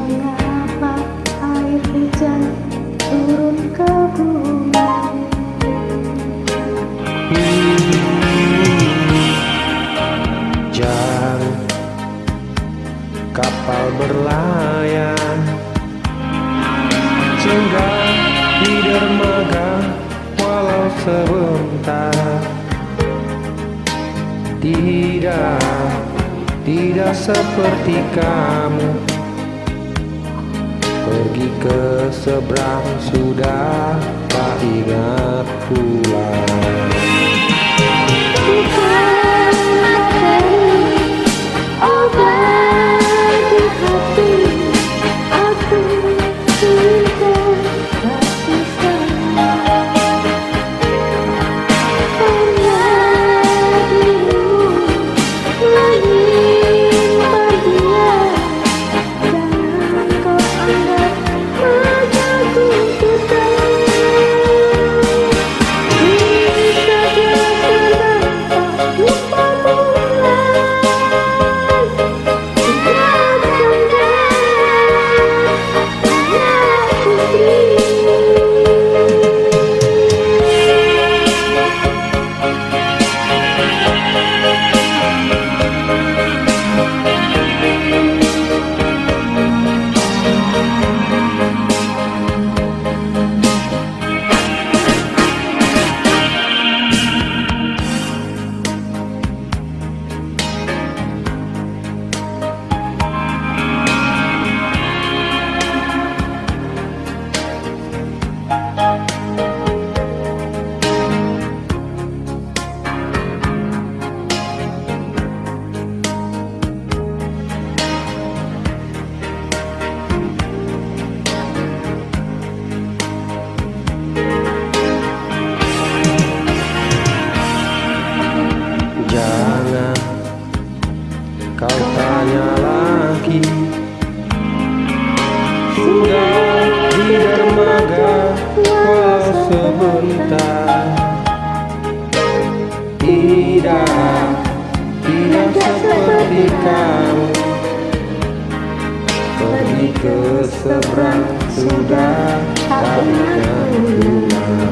Mengapa air hujan turun ke bumi? Jauh kapal berlayar, singgah di dermaga walau sebentar. Tidak seperti kamu pergi ke seberang sudah tak ingat pulang. Bukan materi obat di hati, aku cinta kasih sayang. Hanya dirimu menyimpan dia, jangan kau anggap wajahku putih. Ini saja kenapa lupa mulai. Ingat putri. Jangan kau tanya lagi, sudah di dermaga walau sebentar. Tidak seperti kamu pergi ke seberang sudah tak ingat pulang.